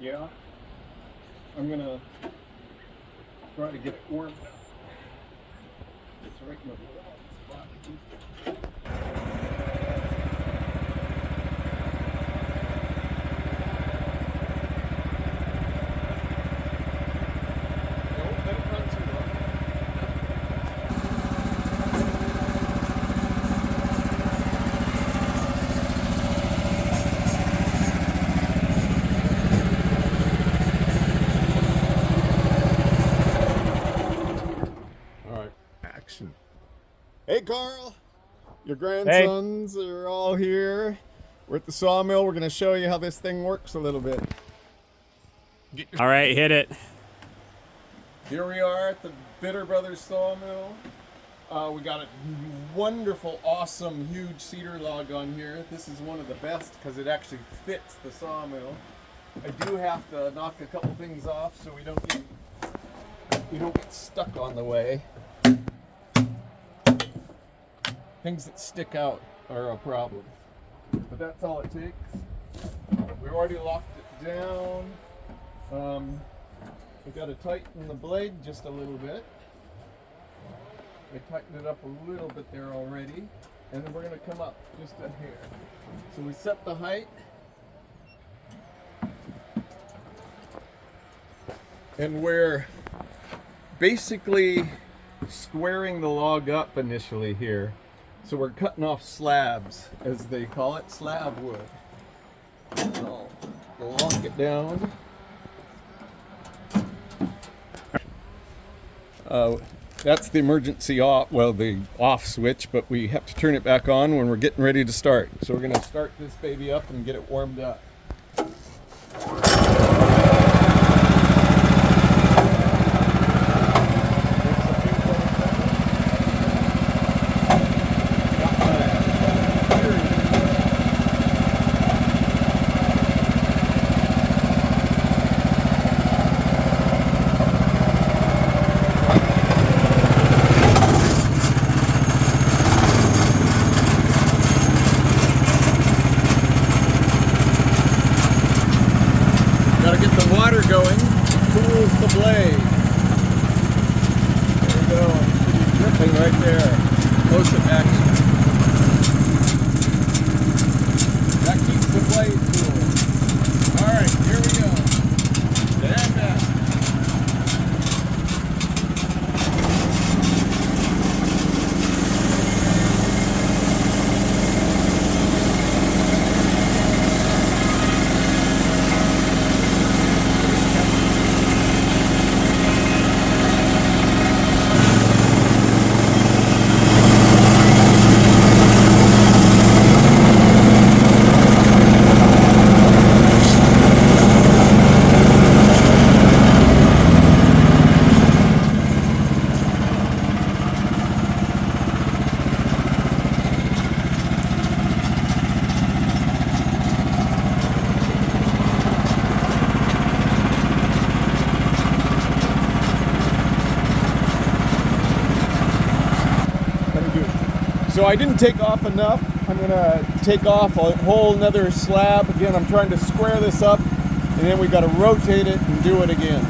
Yeah. I'm gonna try to get it warmed up. It's right in the spot. Don't let it run too long. Action. Hey, Karl. Your grandsons are all here. We're at the sawmill. We're going to show you how this thing works a little bit. All right, hit it. Here we are at the Bitter Brothers sawmill. We got a wonderful, awesome, huge cedar log on here. This is one of the best because it actually fits the sawmill. I do have to knock a couple things off so we don't get stuck on the way. Things that stick out are a problem, but that's all it takes. We already locked it down. We got to tighten the blade just a little bit. I tightened it up a little bit there already, and then we're going to come up just a hair. So we set the height, and we're basically squaring the log up initially here. So we're cutting off slabs, as they call it, slab wood. So we'll lock it down. That's the emergency off, well, the off switch, but we have to turn it back on when we're getting ready to start. So we're going to start this baby up and get it warmed up. Water going, cools the blade. There we go, it's dripping right there. Close-up action. That keeps the blade cool. All right, here we go. Stand back. So I didn't take off enough. I'm gonna take off a whole nother slab. Again, I'm trying to square this up, and then we gotta rotate it and do it again.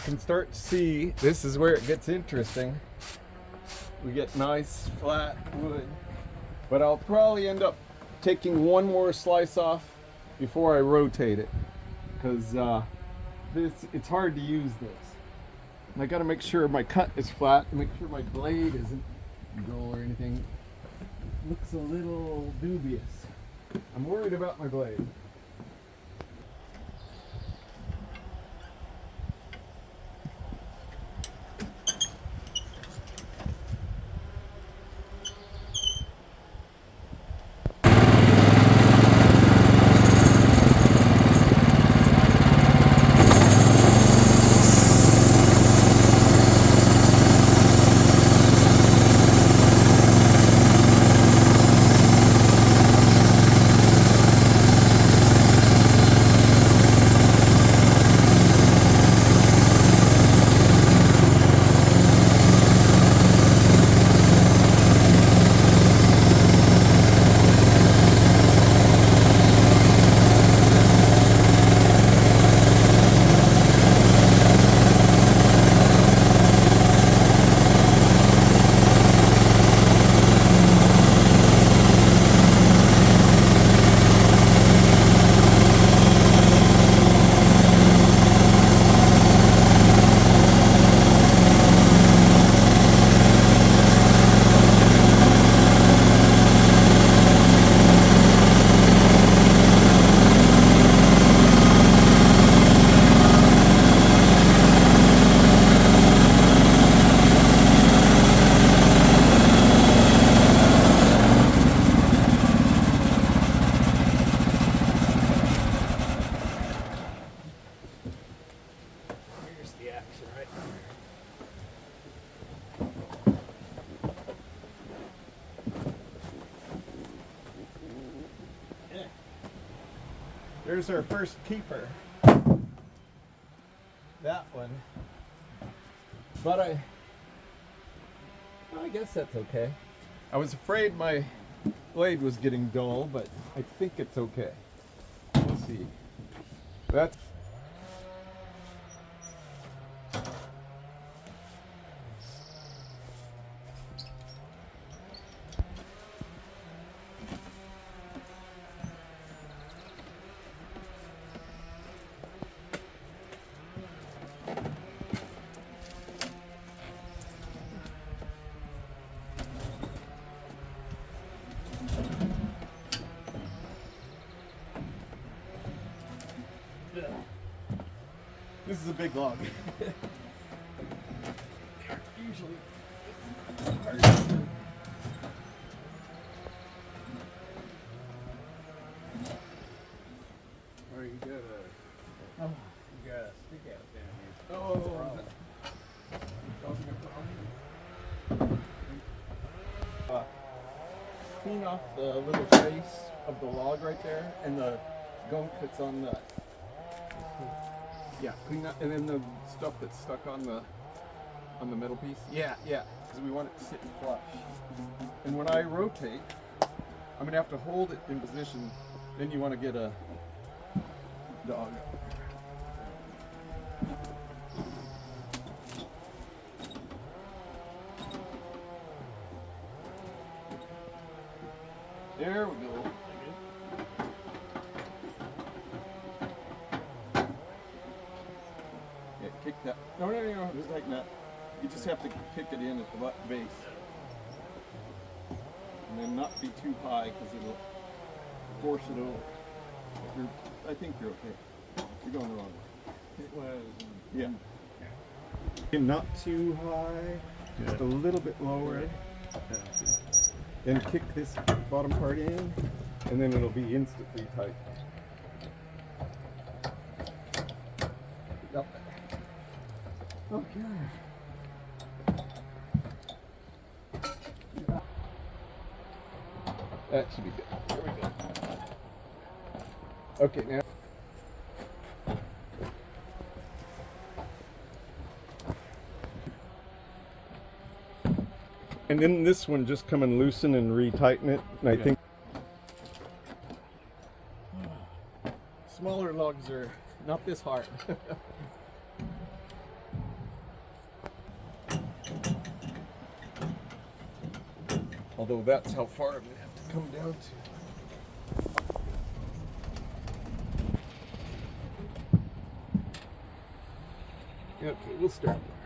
can start to see, this is where it gets interesting. We get nice flat wood, but I'll probably end up taking one more slice off before I rotate it, because it's hard to use this. And I got to make sure my cut is flat, and make sure my blade isn't dull or anything. Looks a little dubious. I'm worried about my blade. There's our first keeper. That one. But I guess that's okay. I was afraid my blade was getting dull, but I think it's okay. We'll see. That's This is a big log. Usually hard. Or you got a stick out down here. Oh, clean off the little face of the log right there, and the gunk that's on the. Yeah, clean that, and then the stuff that's stuck on the middle piece. Yeah, because we want it to sit flush. And when I rotate, I'm gonna have to hold it in position. Then you want to get a dog. There we go. Kick that. No, just like that. You just have to kick it in at the base. And then not be too high because it'll force it over. I think you're okay. You're going the wrong way. Yeah. Not too high, just a little bit lower. Then kick this bottom part in, and then it'll be instantly tight. Yep. Okay. That should be good. There we go. Okay, now. And then this one, just come and loosen and retighten it. And I think smaller logs are not this hard. Although that's how far I'm gonna have to come down to. Okay, we'll start there.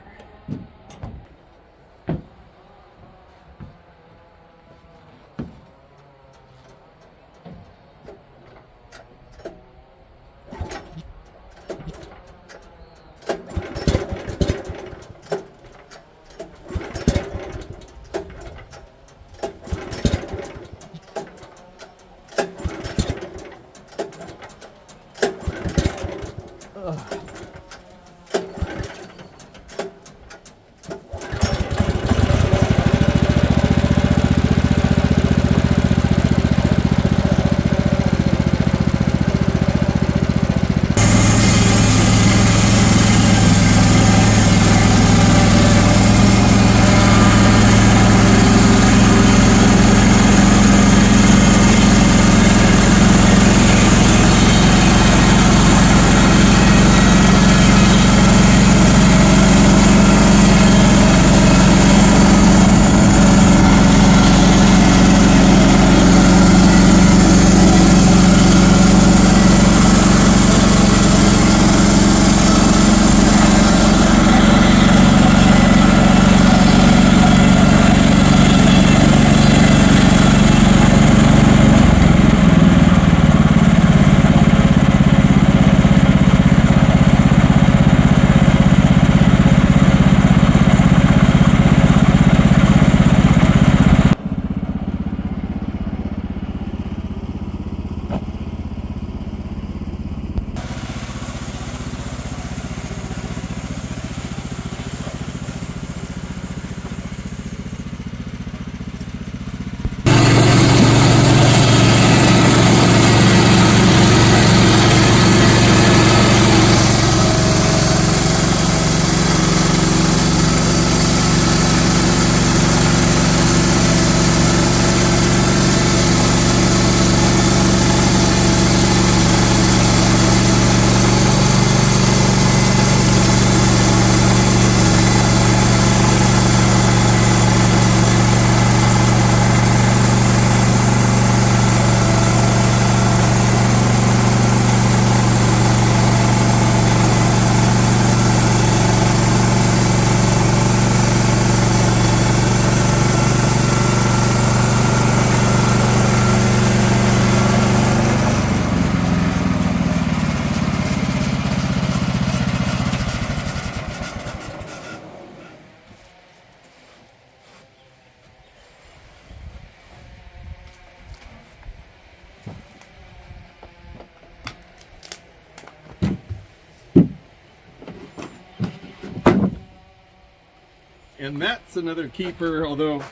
And that's another keeper, although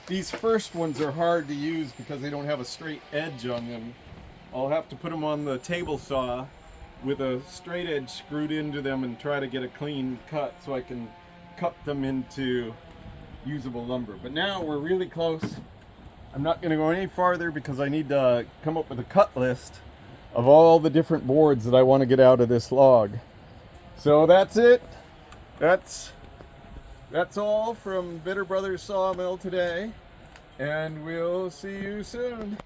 these first ones are hard to use because they don't have a straight edge on them. I'll have to put them on the table saw with a straight edge screwed into them and try to get a clean cut so I can cut them into usable lumber. But now we're really close. I'm not going to go any farther because I need to come up with a cut list of all the different boards that I want to get out of this log. So that's it. That's all from Bitter Brothers Sawmill today, and we'll see you soon.